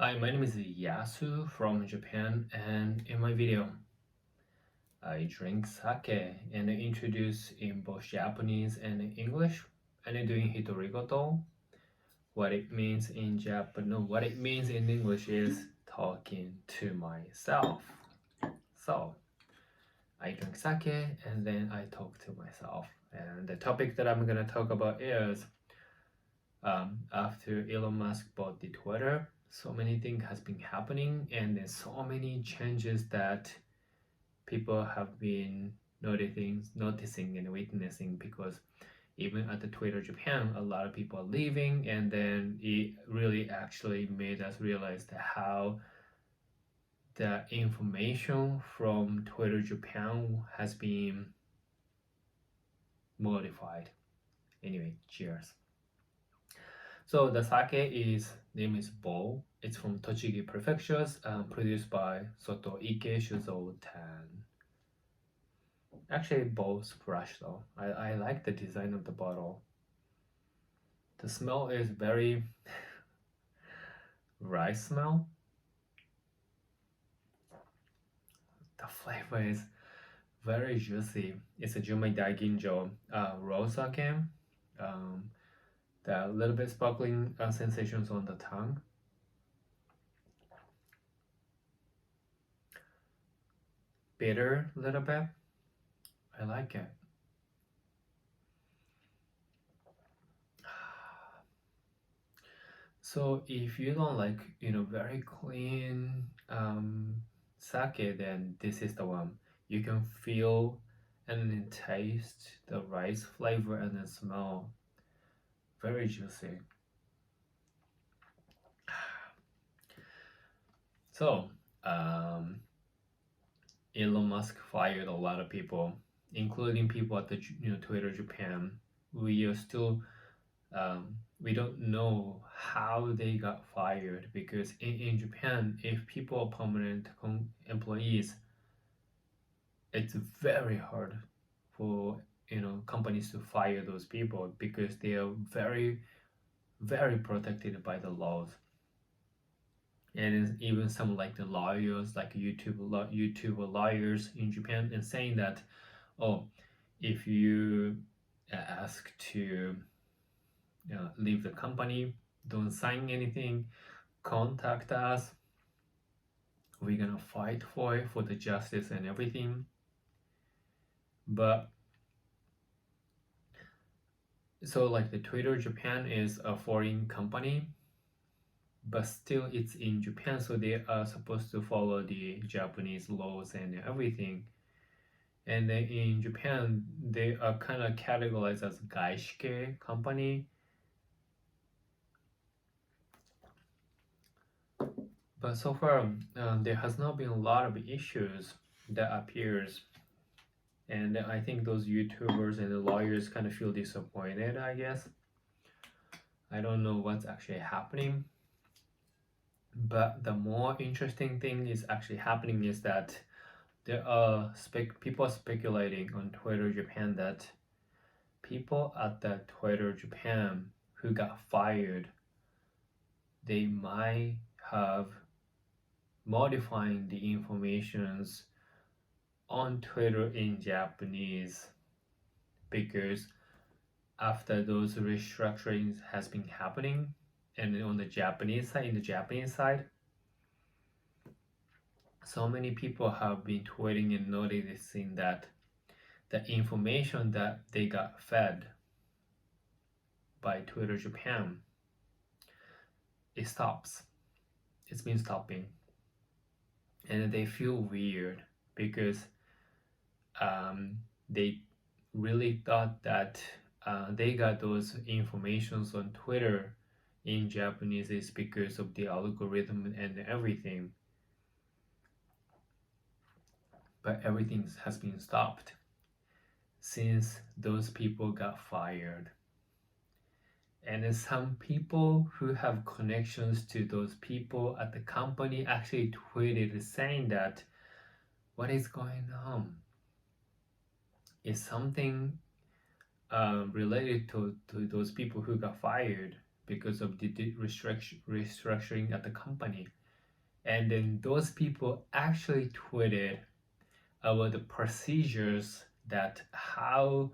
Hi, my name is Yasu from Japan, and in my video, I drink sake and I introduce in both Japanese and English, and I'm doing Hitorigoto. What it means in Japan, no, what it means in English is talking to myself. So I drink sake and then I talk to myself. And the topic that I'm gonna talk about is after Elon Musk bought the Twitter, so many things has been happening, and there's so many changes that people have been noticing and witnessing, because even at the Twitter Japan, a lot of people are leaving, and then it really actually made us realize that how the information from Twitter Japan has been modified. Anyway, cheers. So the sake is name is Bowl. It's from Tochigi Prefectures, produced by tonoikeshuzou 10. Actually, bowl's fresh though. I like the design of the bottle. The smell is very rice smell. The flavor is very juicy. It's a Jumai Daiginjo raw sake. The little bit sparkling sensations on the tongue. Bitter a little bit. I like it. So if you don't like, very clean sake, then this is the one. You can feel and then taste the rice flavor and then smell. Very juicy. So, Elon Musk fired a lot of people, including people at the Twitter Japan. We are still we don't know how they got fired, because in Japan, if people are permanent employees, it's very hard for companies to fire those people, because they are very protected by the laws. And even some like the lawyers, like YouTuber lawyers in Japan, and saying that, oh, if you ask to leave the company, don't sign anything, contact us, we're gonna fight for it, for the justice and everything. But so like the Twitter Japan is a foreign company, but still it's in Japan, so they are supposed to follow the Japanese laws and everything. And then in Japan, they are kind of categorized as gaishike company. But so far, there has not been a lot of issues that appears, and I think those YouTubers and the lawyers kind of feel disappointed, I guess. I don't know what's actually happening. But the more interesting thing is actually happening is that there are people speculating on Twitter Japan that people at the Twitter Japan who got fired, they might have modifying the informations on Twitter in Japanese, because after those restructurings has been happening, and on the Japanese side, so many people have been tweeting and noticing that the information that they got fed by Twitter Japan, it stops. It's been stopping. And they feel weird, because they really thought that they got those informations on Twitter in Japanese is because of the algorithm and everything. But everything has been stopped since those people got fired. And some people who have connections to those people at the company actually tweeted saying that, what is going on? Is something related to those people who got fired? because of the restructuring at the company. And then those people actually tweeted about the procedures that how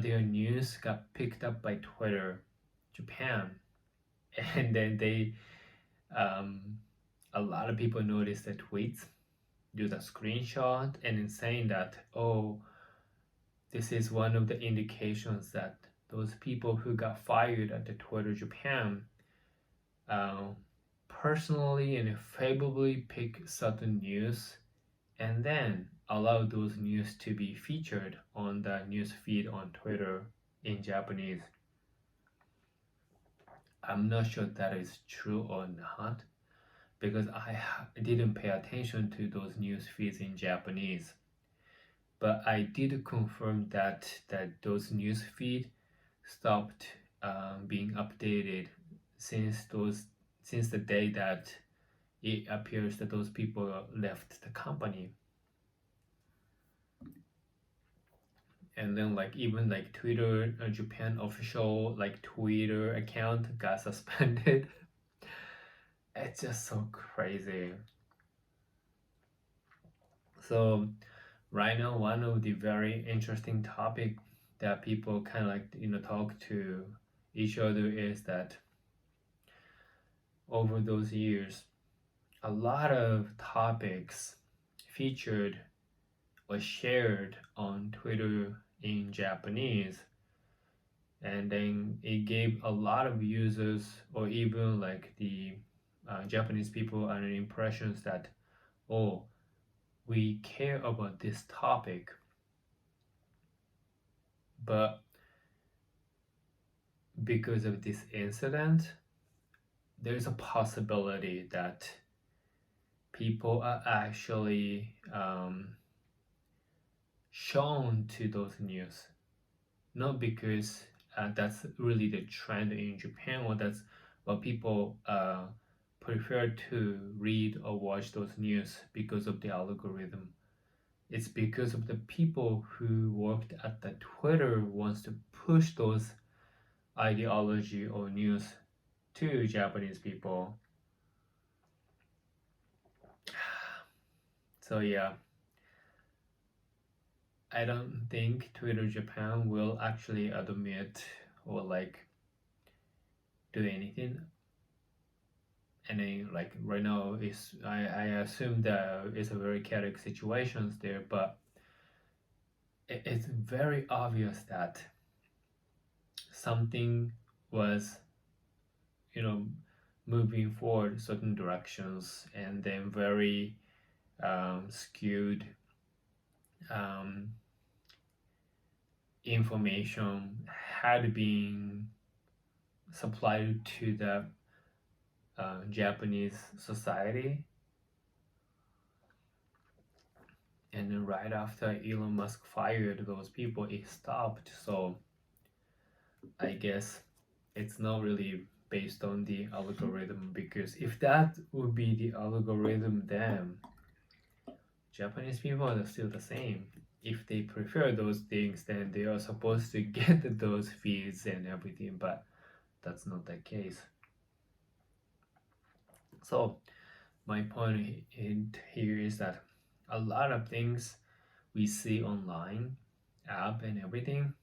their news got picked up by Twitter Japan. And then they a lot of people noticed the tweets, do the screenshot, and then saying that, oh, this is one of the indications that those people who got fired at the Twitter Japan personally and favorably pick certain news and then allow those news to be featured on the news feed on Twitter in Japanese. I'm not sure that is true or not because I didn't pay attention to those news feeds in Japanese. But I did confirm that those news feed stopped being updated since the day that it appears that those people left the company. And then even Twitter Japan official Twitter account got suspended. It's just so crazy. So right now, one of the very interesting topic that people kind of talk to each other is that over those years, a lot of topics featured or shared on Twitter in Japanese, and then it gave a lot of users or even the Japanese people an impressions that, oh, we care about this topic, but because of this incident, there's a possibility that people are actually shown to those news, not because that's really the trend in Japan or that's what people prefer to read or watch those news because of the algorithm. It's because of the people who worked at the Twitter wants to push those ideology or news to Japanese people. So yeah, I don't think Twitter Japan will actually admit or do anything. And then right now is I assume that it's a very chaotic situations there, but it's very obvious that something was moving forward certain directions and then very skewed information had been supplied to the Japanese society. And then right after Elon Musk fired those people, it stopped. So I guess it's not really based on the algorithm, because if that would be the algorithm, then Japanese people are still the same. If they prefer those things, then they are supposed to get those feeds and everything, but that's not the case. So my point here is that a lot of things we see online, app and everything,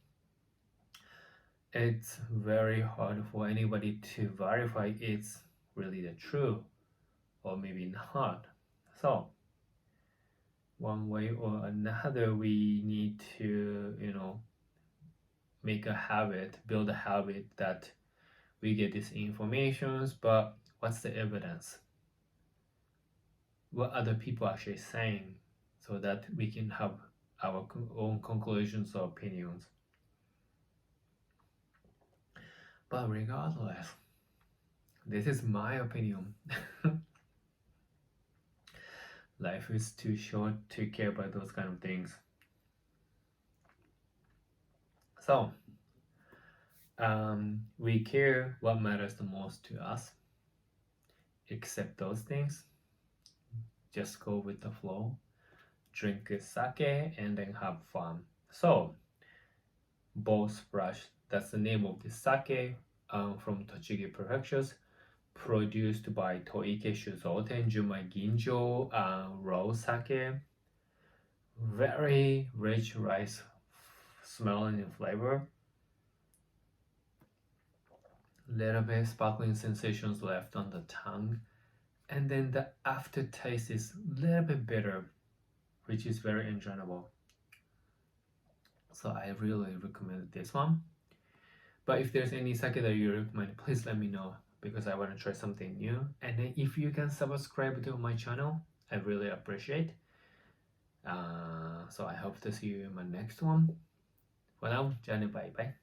it's very hard for anybody to verify it's really the truth or maybe not. So one way or another, we need to make a habit, build a habit that we get these informations, but what's the evidence? What other people actually saying, so that we can have our own conclusions or opinions. But regardless, this is my opinion. Life is too short to care about those kind of things. So we care what matters the most to us. Accept those things. Just go with the flow. Drink sake and then have fun. So, bowl splash, that's the name of the sake from Tochigi Prefectures, produced by tonoikeshuzou Tenjumai Ginjo raw sake. Very rich rice smell and flavor. Little bit sparkling sensations left on the tongue, and then the aftertaste is a little bit bitter, which is very enjoyable. So I really recommend this one. But if there's any sake that you recommend, please let me know, because I want to try something new. And then if you can subscribe to my channel, I really appreciate. So I hope to see you in my next one. For now, Johnny, bye bye.